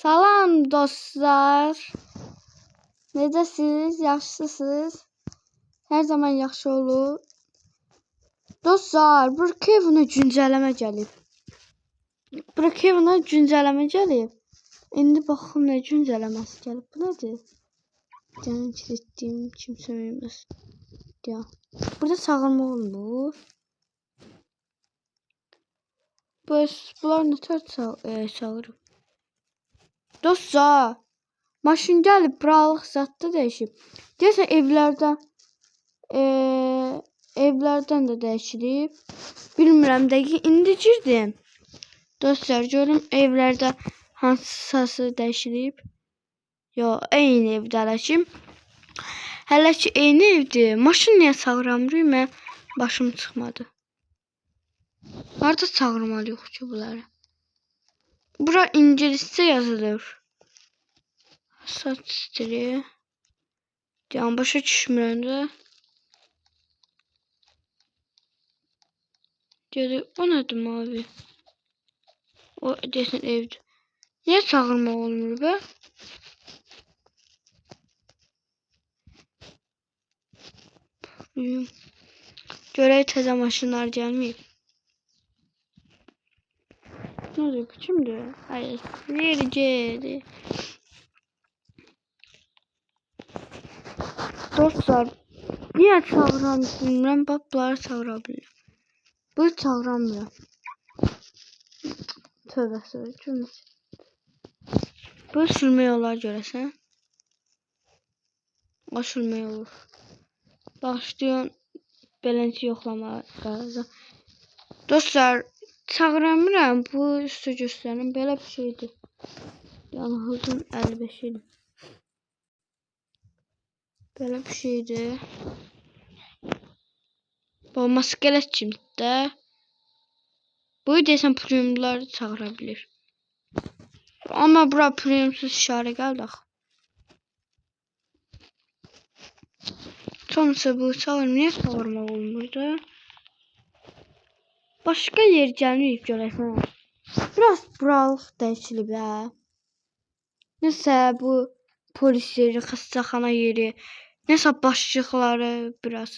Salam dostlar. Necəsiz? Yaxşısınız? Hər zaman yaxşı olur. Dostlar, Brookhaven'a güncəlləmə gəlib. Brookhaven'a güncəlləmə gəlib. İndi baxım nə güncəlləməsi gəlib. Bu nədir? Gəlin kilitlədim, kimsə bilməz. Ya. Burada çağırma olmur. Bunlar nə tər çağırıb? Dostlar, maşın gəlib, buralıq zətdə dəyişib. Deyəsən evlərdən də dəyişilib. Bilmirəm dəqiq. İndi girdim. Dostlar, görüm evlərdə hansısı dəyişilib. Yo, eyni evdə hələkim. Hələ ki eyni evdir. Maşın niyə çağıramırıq? Mən başım çıxmadı. Harada çağırmalı yox ki bunları? Bura ingiliscə yazılır. Saç stili. Deyəm, başa düşmürəm də. Gəlib, o nədir mavi? O deyəsən evdir. Niyə çağırmaq olmur be? Görək təzə maşınlar gəlməyib. Nə oldu? Bu kimdir? Hayır. Yeri geldi. Dostlar, niyə çağıram bilmirəm. Bax, bunları çağıra bilirəm. Bu çağıramıram. Tövbə söyləyəcəm. Bu sürmək olar görəsən. O sürmək olur. Başlayın beləncə yoxlamağa. Dostlar, çağıramıram. Bu üstü göstərim. Belə bir şeydir. Yəni hızım 55 idi. Belə bir şeydir. Bu maskelet kimdə? Bu deyəsən premiumları çağıra bilir. Amma bura premiumsuz işarə gəldi axı. Sonrası bu çağır. Niyə çağırmaq olmurdu? Başqa yer gəlməyib görəsən. Biraz buralıq dəyişilib hə. Nəsə bu polis yeri, xəstəxana yeri. Nəsə başlıqları biraz.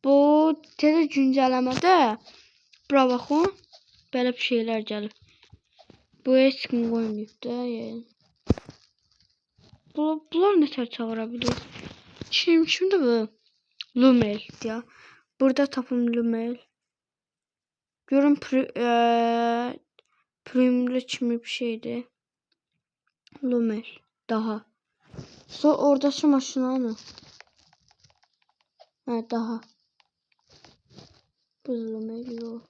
Bu təzə güncəlləmədə bura baxın. Belə bir şeylər gəlib. Bu heç kim qoymayıb da. Bunlar nə tər çağıra bilir? Kimdir bu? Lumel ya. Burada tapım Lumel. Görün premiumlu kimi bir şeydir. Lumel. Daha. Sonra oradakı maşınanı. Hə, daha. Bu Lumel yox.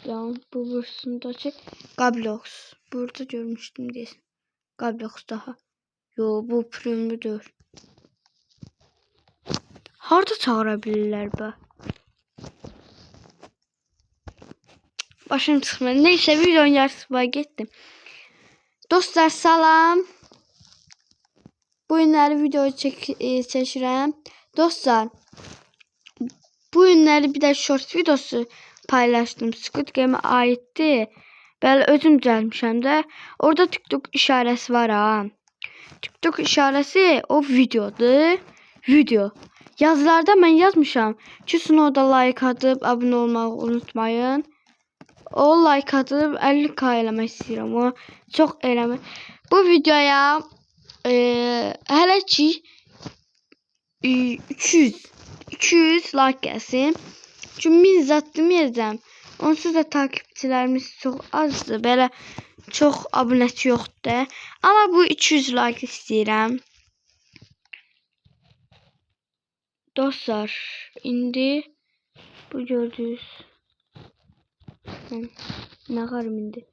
Yani bu bursundakı Gablox. Burada görmüştüm desin. Gablox daha. Yo, bu premiumludur. Harada çağıra bilirlər bu? Başım çıxmır. Neyse, videonun yarısına getdim. Dostlar, salam. Bu günləri video çəkirəm. Dostlar, bu günləri bir də short videosu paylaşdım. Squid Game'e aiddir. Bəli, özüm düzəltmişəm də. Orada TikTok işarəsi var ha. TikTok işarəsi o videodur. Video. Yazılarda mən yazmışam ki, sonra da like atıb abunə olmağı unutmayın. O like atıb 50k eləmək istəyirəm. O çox eləmək. Bu videoya hələ ki 200 like gəlsin. Çünki min zat deməyəcəm. Onsuz da takipçilərimiz çox azdır. Belə çox abunəçi yoxdur. Amma bu 200 like istəyirəm. Dostlar, indi bu gördüyünüz nə qarım indi.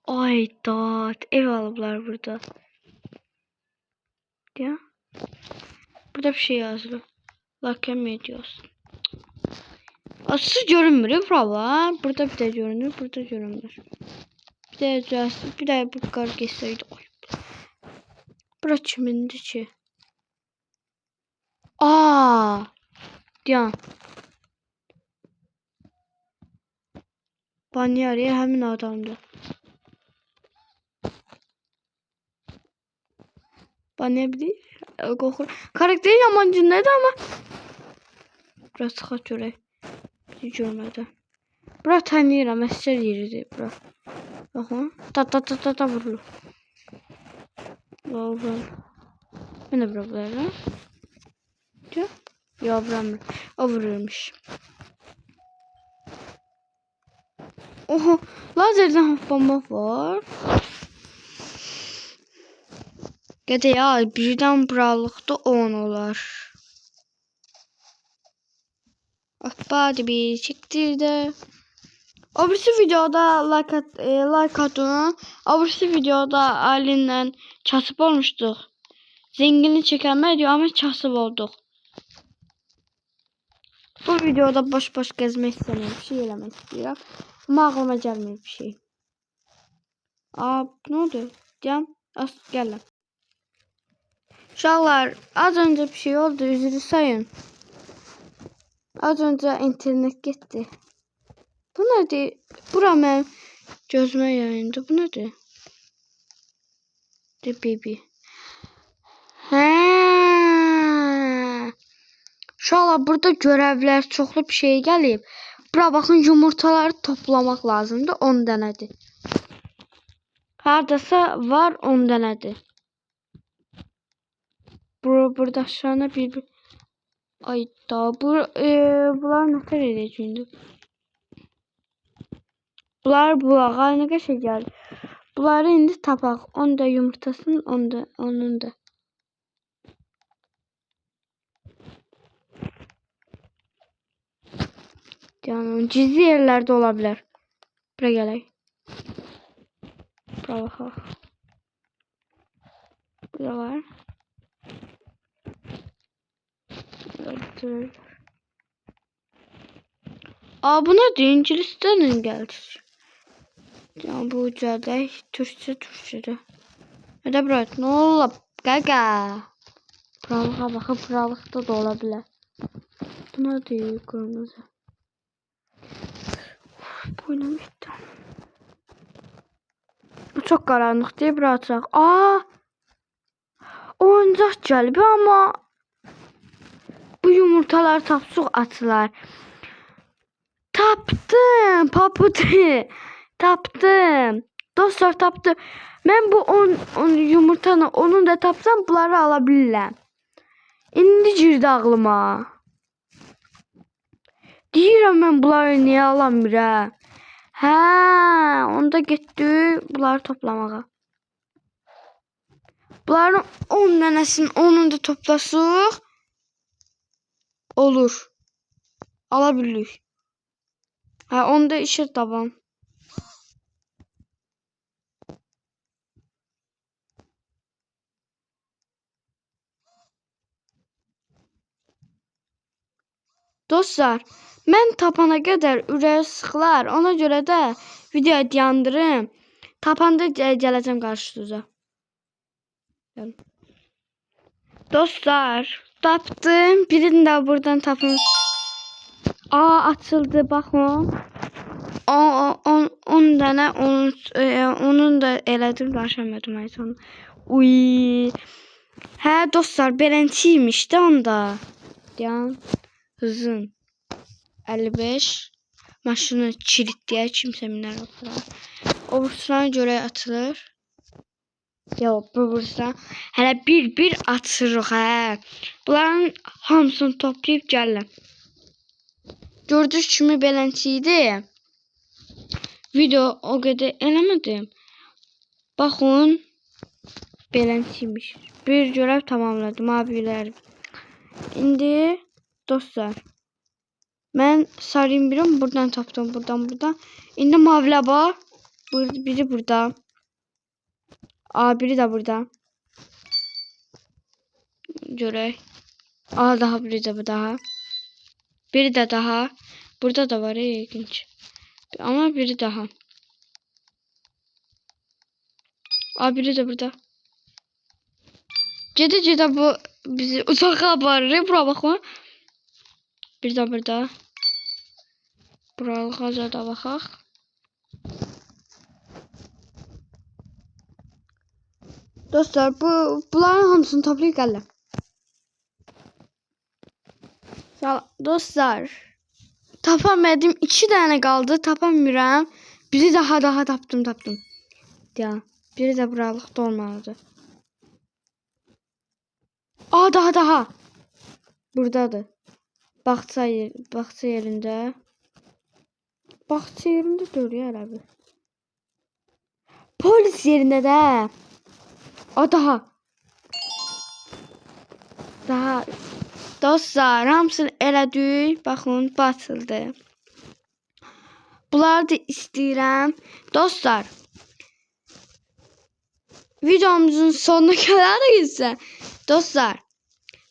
Ay dad, ev alıblar burada. Ya. Burada bir şey yazılır. Like medios. Asıl görünmür brava. Burada bir de görünür, burada görünmür. Bir de bu kadar geçseydi. Bura kimindir ki? Diyan. Banyari həmin adamdır. Bana bilir. Qorxur. Karakteri yaman cündədir ama biraz çıxaq görək. Bizi görmədi. Bura tanıyıram. Əsər yeridir bura. Baxın. Ta vurulur. Vuram. Ben de bura bularım. Ya vuramır. O vurulmuş. Oho. Lazerden hoplama var. Gədə ya. Birdən buralıqda 10 olar. Hadi bir çektirdi. Öbürsü videoda like atın. Öbürsü videoda Ali'nden kasıb olmuşduq. Zengini çəkənmək ama kasıb olduq. Bu videoda boş gezmək istəmirəm. Bir şey eləmək istəyirəm. Amma ağlıma gəlmir bir şey. Ne oldu? Can, gəlin. Uşaqlar, az önce bir şey oldu. Üzrü sayın. Az önce internet gitti. Bu nedir? Bura mənim gözümə yayındı. Bu nedir? De baby. Uşaqlar, burada görevlər çoxlu bir şey gəlib. Bura baxın, yumurtaları toplamaq lazımdır. 10 dənədir. Hardasa var 10 dənədir. Burada aşağına bir ay da bunlar nətər edəcəyindir? Bunlar bulağa nə qəşəng gəldi. Bunları indi tapaq. 10 da yumurtasının, 10 da onun da. Canım, gizli yerlerde olabilir. Buraya gələk. Bura baxaq. Burada var. Bu nədir? İngilisdən gəldi. Ya bu ucada Türkçədir. Hadi bura, ne oldu? Qaqa. Buralığa baxıb, buralıqda da ola bilər. Bu nədir? Qırmızı. Boynum bitdi. Bu çok qaranlıq deyib, bura açaq. Oyuncaq gəlib ama bu yumurtalar tapsıq açılar. Tapdım, paputu. Tapdım. Dostlar, tapdım. Ben bu 10 yumurtanı onun da tapsam bunları alabilirəm. İndi girdi ağlıma. Deyirəm mən bunları niyə alamıram? Onda getdi bunları toplamağa. Bunların 10 dənəsinin onun da toplasıq olur. Alabilirik. Onda işe tamam. Dostlar, mən tapana qədər ürəyi sıxılar. Ona görə də videoyu dayandırım. Tapanda gələcəm qarşınıza. Dostlar, tapdım. Birini də buradan tapın. Açıldı, baxın. 10 dənə onun da elədim, danışamadım ay sonu. Dostlar, belənçiymiş də onda. Yan. Hızın 55 maşını kilitləyək, kimsə minər oturar. O bursuna görə açılır. Yox, bu bursuna hələ bir açırıq. Bunların hamısını toplayıb gəlirəm. Gördüyünüz kimi belənçi idi. Video o qədər eləmədim. Baxın, belənçiymiş. Bir görev tamamladım abiler. İndi dostlar, ben sarayım birim, buradan tapdım, buradan. İndi mavilə bax. Biri burada. Biri de burada. Görək. Daha biri de bu daha. Biri de daha. Burada da var, ilginç. Ama biri daha. Biri de burada. Gede bu bizi uzağa aparır. Bura baxın. Bir de burada. Buralığa da baxaq. Dostlar, bunların hamısını toplayıb gəlirəm. Dostlar, tapamadım. 2 dənə qaldı. Tapamıram. Biri daha tapdım. Ya, biri də buralıqda olmalıdır. Aa, daha. Buradadır. Bağça yerində. Bağça yerində görüyor hələ bir. Polis yerində də. Aa, daha. Dostlar, hamısını elədik. Baxın, batıldı. Bunları da istəyirəm. Dostlar, videomuzun sonuna gələriksə, dostlar,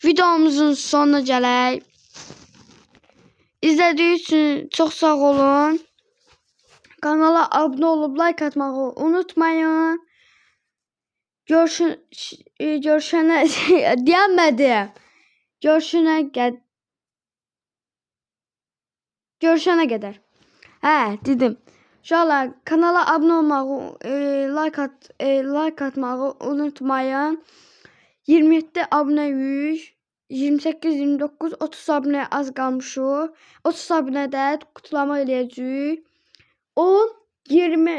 videomuzun sonuna gələk. İzlədiyiniz üçün çox sağ olun. Kanala abunə olub like atmağı unutmayın. Görüşənə deyəmədim. Görüşənə qədər. Hə, dedim. İnşallah kanala abunə olmağı, like atmağı unutmayın. 27 abunəyik. 28, 29, 30 abunəyə az qalmışıq. 30 abunədə qutlama eləyəcəyik. 10, 20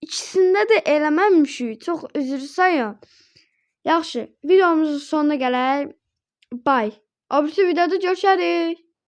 ikisində də eləməmişik. Çox üzr sayın. Yaxşı, videomuzun sonuna gələk. Bye. O birisi videoda görüşərik.